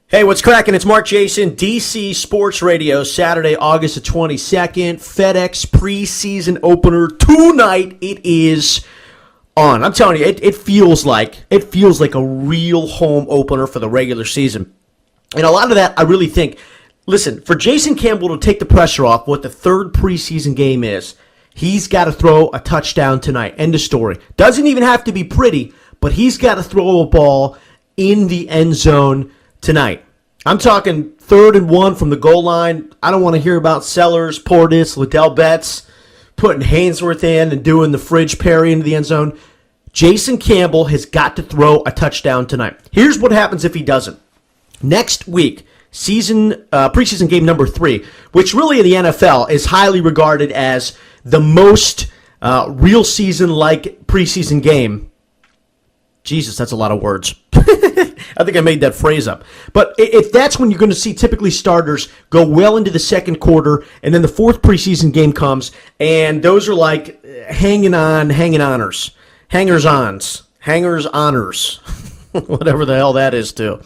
Hey, what's cracking? It's Mark Jason, DC Sports Radio, Saturday, August the 22nd, FedEx preseason opener tonight. It is on. I'm telling you, it feels like a real home opener for the regular season. And a lot of that, I really think, listen, for Jason Campbell to take the pressure off what the third preseason game is, he's got to throw a touchdown tonight. End of story. Doesn't even have to be pretty, but he's got to throw a ball in the end zone tonight. I'm talking 3rd and 1 from the goal line. I don't want to hear about Sellers, Portis, Liddell Betts putting haynesworth in and doing the fridge parry into the end zone. Jason Campbell has got to throw a touchdown tonight. Here's what happens if he doesn't. Next week, preseason game number 3, which really in the NFL is highly regarded as the most real season-like preseason game. Jesus, that's a lot of words. I think I made that phrase up. But if that's when you're going to see typically starters go well into the second quarter, and then the fourth preseason game comes, and those are like hangers-ons, whatever the hell that is too.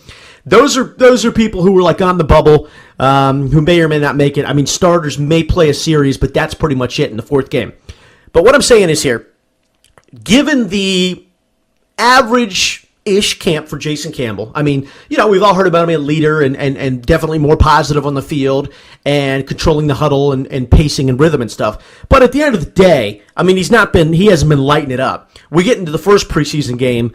Those are people who were like on the bubble, who may or may not make it. I mean, starters may play a series, but that's pretty much it in the fourth game. But what I'm saying is here, given the average-ish camp for Jason Campbell. I mean, we've all heard about him as a leader and definitely more positive on the field and controlling the huddle and pacing and rhythm and stuff. But at the end of the day, I mean, he hasn't been lighting it up. We get into the first preseason game.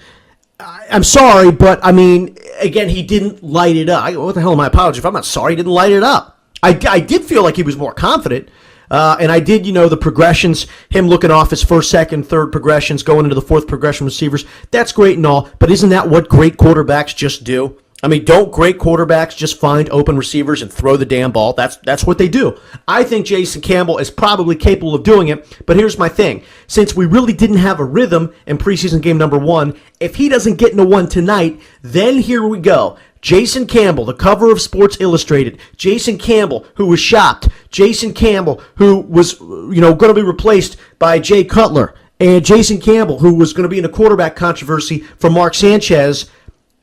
I'm sorry, but I mean, again, he didn't light it up. What the hell am I apologizing if I'm not sorry he didn't light it up? I did feel like he was more confident. And I did, the progressions, him looking off his first, second, third progressions, going into the fourth progression receivers. That's great and all, but isn't that what great quarterbacks just do? I mean, don't great quarterbacks just find open receivers and throw the damn ball? That's what they do. I think Jason Campbell is probably capable of doing it, but here's my thing. Since we really didn't have a rhythm in preseason game number 1, if he doesn't get into one tonight, then here we go. Jason Campbell, the cover of Sports Illustrated. Jason Campbell, who was shopped. Jason Campbell, who was, going to be replaced by Jay Cutler. And Jason Campbell, who was going to be in a quarterback controversy for Mark Sanchez.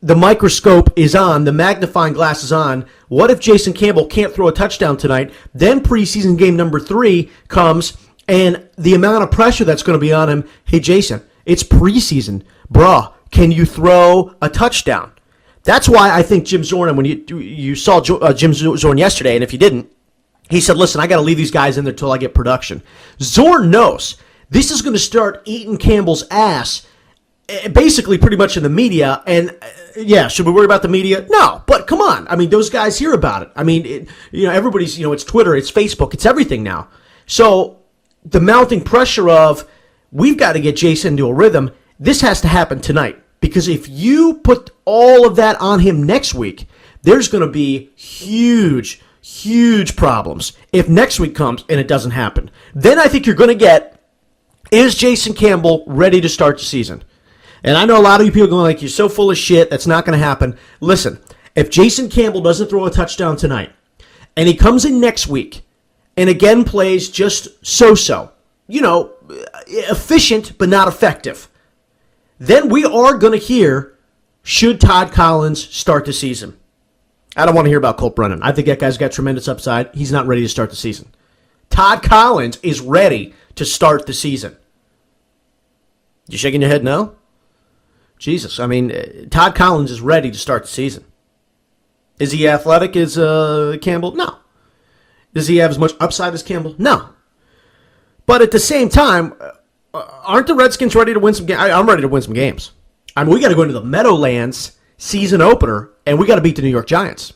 The microscope is on. The magnifying glass is on. What if Jason Campbell can't throw a touchdown tonight? Then preseason game number 3 comes, and the amount of pressure that's going to be on him. Hey, Jason, it's preseason. Bruh, can you throw a touchdown? That's why I think Jim Zorn, when you saw Jim Zorn yesterday, and if you didn't, he said, listen, I got to leave these guys in there until I get production. Zorn knows this is going to start eating Campbell's ass, basically pretty much in the media. And, yeah, should we worry about the media? No, but come on. I mean, those guys hear about it. I mean, everybody's, it's Twitter, it's Facebook, it's everything now. So the mounting pressure of we've got to get Jason into a rhythm, this has to happen tonight. Because if you put all of that on him next week, there's going to be huge, huge problems if next week comes and it doesn't happen. Then I think you're going to get, is Jason Campbell ready to start the season? And I know a lot of you people are going like, you're so full of shit, that's not going to happen. Listen, if Jason Campbell doesn't throw a touchdown tonight, and he comes in next week, and again plays just so-so, efficient but not effective, then we are going to hear, should Todd Collins start the season? I don't want to hear about Colt Brennan. I think that guy's got tremendous upside. He's not ready to start the season. Todd Collins is ready to start the season. You shaking your head no? Jesus, I mean, Todd Collins is ready to start the season. Is he athletic as Campbell? No. Does he have as much upside as Campbell? No. But at the same time, aren't the Redskins ready to win some games? I'm ready to win some games. I mean, we got to go into the Meadowlands season opener, and we got to beat the New York Giants.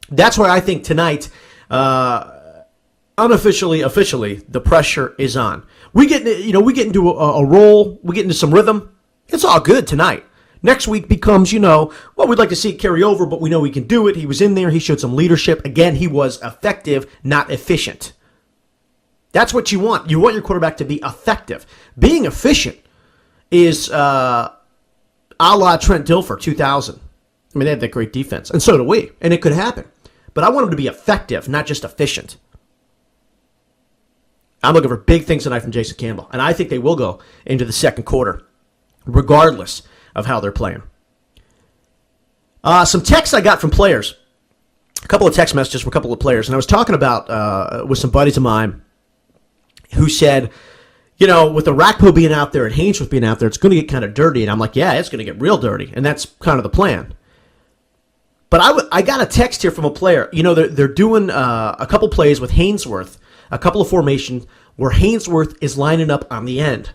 That's why I think tonight, unofficially, officially, the pressure is on. We get into a roll. We get into some rhythm. It's all good tonight. Next week becomes, well, we'd like to see it carry over, but we know we can do it. He was in there. He showed some leadership. Again, he was effective, not efficient. That's what you want. You want your quarterback to be effective. Being efficient is a la Trent Dilfer, 2000. I mean, they had that great defense, and so do we, and it could happen. But I want him to be effective, not just efficient. I'm looking for big things tonight from Jason Campbell, and I think they will go into the second quarter, regardless of how they're playing. Some texts I got from players. A couple of text messages from a couple of players. And I was talking about with some buddies of mine who said, with the Rakpo being out there and Haynesworth being out there, it's going to get kind of dirty. And I'm like, yeah, it's going to get real dirty. And that's kind of the plan. But I got a text here from a player. They're doing a couple plays with Haynesworth, a couple of formations where Haynesworth is lining up on the end.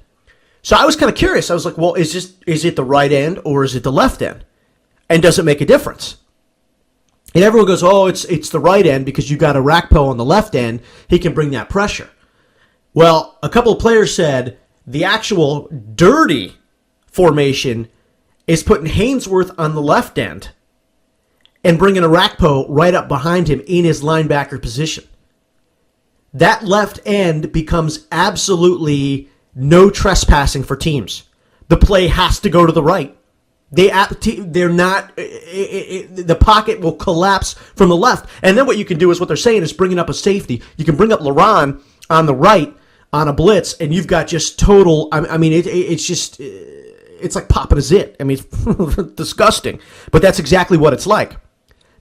So I was kind of curious. I was like, well, is it the right end or is it the left end? And does it make a difference? And everyone goes, oh, it's the right end because you got a Rakpo on the left end. He can bring that pressure. Well, a couple of players said the actual dirty formation is putting Haynesworth on the left end and bringing a Rakpo right up behind him in his linebacker position. That left end becomes absolutely no trespassing for teams. The play has to go to the right. They're not. The pocket will collapse from the left, and then what you can do is what they're saying is bringing up a safety. You can bring up LaRon on the right on a blitz, and you've got just total. It's like popping a zit. I mean, it's disgusting, but that's exactly what it's like.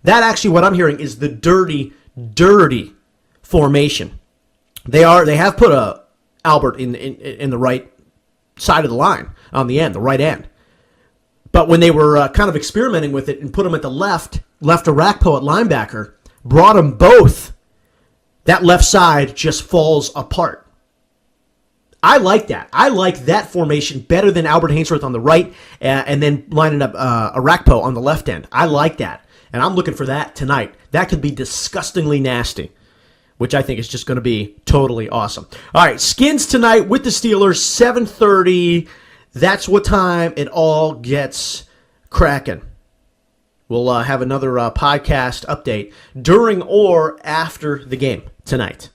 That actually, what I'm hearing is the dirty formation. They have put Albert in the right side of the line on the end, the right end. But when they were kind of experimenting with it and put him at the left a Rakpo at linebacker, brought them both, that left side just falls apart. I like that. I like that formation better than Albert Haynesworth on the right and then lining up a Rakpo on the left end. I like that. And I'm looking for that tonight. That could be disgustingly nasty, which I think is just going to be totally awesome. All right, Skins tonight with the Steelers, 7:30. That's what time it all gets cracking. We'll have another podcast update during or after the game tonight.